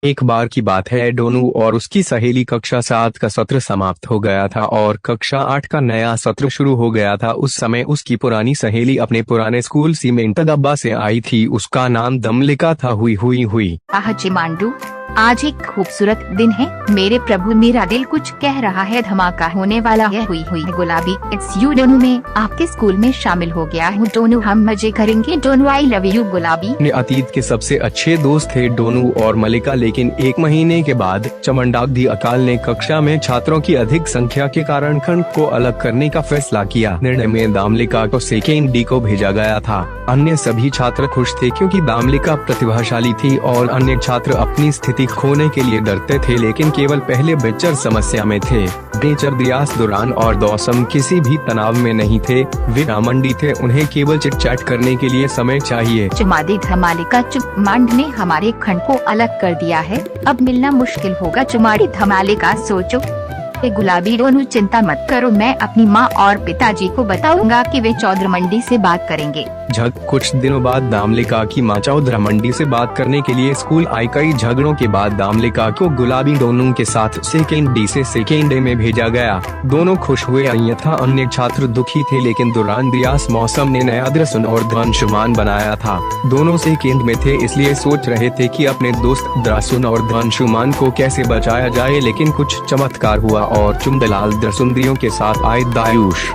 एक बार की बात है, डोनू और उसकी सहेली कक्षा 7 का सत्र समाप्त हो गया था और कक्षा 8 का नया सत्र शुरू हो गया था। उस समय उसकी पुरानी सहेली अपने पुराने स्कूल सीमेंट डब्बा से आई थी। उसका नाम दमलिका था। हुई चिमांडू, आज एक खूबसूरत दिन है मेरे प्रभु, मेरा दिल कुछ कह रहा है, धमाका होने वाला है। हुई गुलाबी, इट्स यू डोनू, मैं आपके स्कूल में शामिल हो गया हूँ डोनू, हम मजे करेंगे डोनू, आई लव यू गुलाबी। अपने अतीत के सबसे अच्छे दोस्त थे डोनू और मलिका, लेकिन एक महीने के बाद चमंडाग्धि अकाल ने कक्षा में छात्रों की अधिक संख्या के कारण खंड को अलग करने का फैसला किया। निर्णय में दामलिका को सेकेंड डी को भेजा गया था। अन्य सभी छात्र खुश थे क्योंकि दामलिका प्रतिभाशाली थी और अन्य छात्र अपनी स्थिति खोने के लिए डरते थे, लेकिन केवल पहले बेचर समस्या में थे। बेचर, दियास, दुरान और दौसम किसी भी तनाव में नहीं थे। वे रामंडी थे, उन्हें केवल चिट चैट करने के लिए समय चाहिए। चुमादी धमालिका, चुमांड ने हमारे खंड को अलग कर दिया है, अब मिलना मुश्किल होगा। चुमाड़ी धमालिका, सोचो। गुलाबी, डोनू चिंता मत करो, मैं अपनी माँ और पिताजी को बताऊंगा कि वे चौधरमंडी से बात करेंगे। कुछ दिनों बाद दामलिका की माँ चौधरमंडी से बात करने के लिए स्कूल आई। कई झगड़ों के बाद दामलिका को गुलाबी डोनू के साथ सेकेंड डी से सेकेंड डे में भेजा गया। दोनों खुश हुए, अन्यथा अन्य छात्र दुखी थे, लेकिन दुरान, दियास, मौसम ने नया द्रसुन और ध्वंशुमान बनाया था। दोनों सेकेंड में थे, इसलिए सोच रहे थे कि अपने दोस्त द्रसुन और ध्वंशुमान को कैसे बचाया जाए, लेकिन कुछ चमत्कार हुआ और चुमदलाल द्रसुंदरियों के साथ आए। दायूश,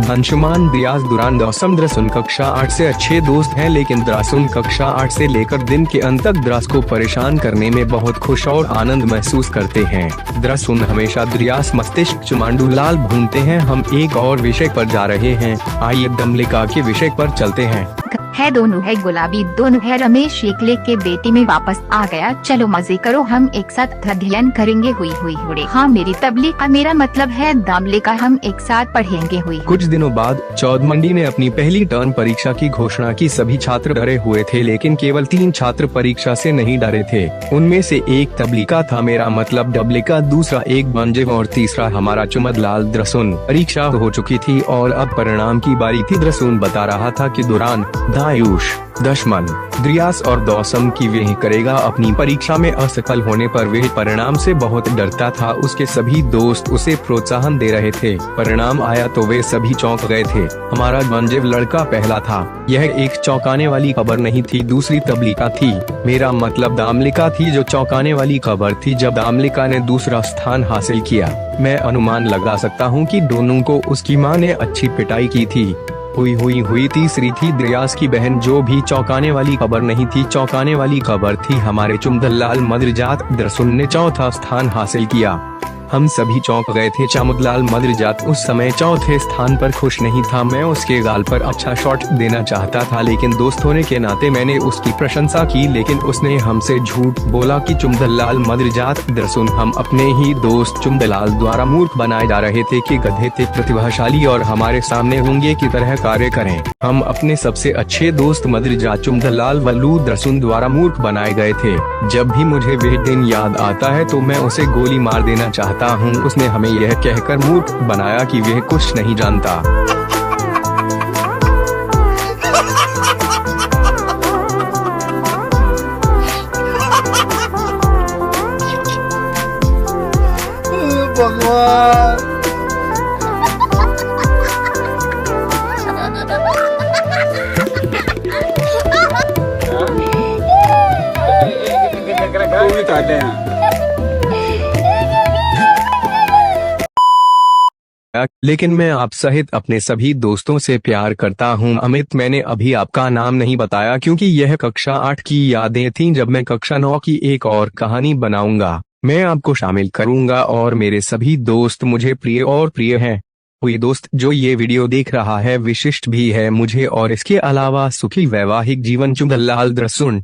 धनशुमान, दियास, दुरान, दौसम द्रसुन कक्षा 8 से अच्छे दोस्त हैं, लेकिन द्रसुन कक्षा 8 से लेकर दिन के अंत तक द्रस को परेशान करने में बहुत खुश और आनंद महसूस करते हैं। द्रसुन हमेशा दियास मस्तिष्क चुमांडू लाल भूनते हैं। हम एक और विषय पर जा रहे हैं, आइए दमलिका के विषय पर चलते हैं। है दोनों है गुलाबी, दोनों है रमेश, एकले के बेटी में वापस आ गया, चलो मजे करो, हम एक साथ अध्ययन करेंगे। हुई हाँ मेरी तबलीका, मेरा मतलब है दामलिका, हम एक साथ पढ़ेंगे। हुई। कुछ दिनों बाद चौधमंडी ने अपनी पहली टर्म परीक्षा की घोषणा की। सभी छात्र डरे हुए थे, लेकिन केवल 3 छात्र परीक्षा से नहीं डरे थे। उनमें से एक तबलीका था, मेरा मतलब डबलिका, दूसरा एक बंजिव और तीसरा हमारा चुमदलाल द्रसुन। परीक्षा हो चुकी थी और अब परिणाम की बारी थी। द्रसुन बता रहा था कि दुरान, दायूश, दशमन, द्रियास और दौसम की वह करेगा। अपनी परीक्षा में असफल होने पर वह परिणाम से बहुत डरता था। उसके सभी दोस्त उसे प्रोत्साहन दे रहे थे। परिणाम आया तो वे सभी चौंक गए थे। हमारा गंजेव लड़का पहला था। यह एक चौंकाने वाली खबर नहीं थी, दूसरी तबलिका थी, मेरा मतलब दामलिका थी जो चौंकाने वाली खबर थी। जब दामलिका ने दूसरा स्थान हासिल किया, मैं अनुमान लगा सकता हूँ कि दोनों को उसकी माँ ने अच्छी पिटाई की थी। हुई तीसरी थी दियास की बहन, जो भी चौंकाने वाली खबर नहीं थी। चौंकाने वाली खबर थी हमारे चुमदलाल मदरजात द्रसुन ने चौथा स्थान हासिल किया। हम सभी चौंक गए थे। चमदलाल मदरजात उस समय चौथे स्थान पर खुश नहीं था। मैं उसके गाल पर अच्छा शॉट देना चाहता था, लेकिन दोस्त होने के नाते मैंने उसकी प्रशंसा की, लेकिन उसने हमसे झूठ बोला कि चुमदलाल मदरजात द्रसुन, हम अपने ही दोस्त चुमदलाल द्वारा मूर्ख बनाए जा रहे थे कि गधे थे, प्रतिभाशाली और हमारे सामने होंगे की तरह कार्य करें। हम अपने सबसे अच्छे दोस्त मदरजात चुमदलाल वल्लू द्रसुन द्वारा मूर्ख बनाए गए थे। जब भी मुझे वह दिन याद आता है तो मैं उसे गोली मार देना चाहता हूँ। उसने हमें यह कहकर मूर्ख बनाया कि वह कुछ नहीं जानता। भगवान, लेकिन मैं आप सहित अपने सभी दोस्तों से प्यार करता हूं। अमित, मैंने अभी आपका नाम नहीं बताया क्योंकि यह कक्षा 8 की यादें थीं। जब मैं कक्षा 9 की एक और कहानी बनाऊंगा, मैं आपको शामिल करूंगा और मेरे सभी दोस्त मुझे प्रिय और प्रिय हैं। कोई दोस्त जो ये वीडियो देख रहा है विशिष्ट भी है मुझे और इसके अलावा सुखी वैवाहिक जीवन। चुमदलाल द्रसुन।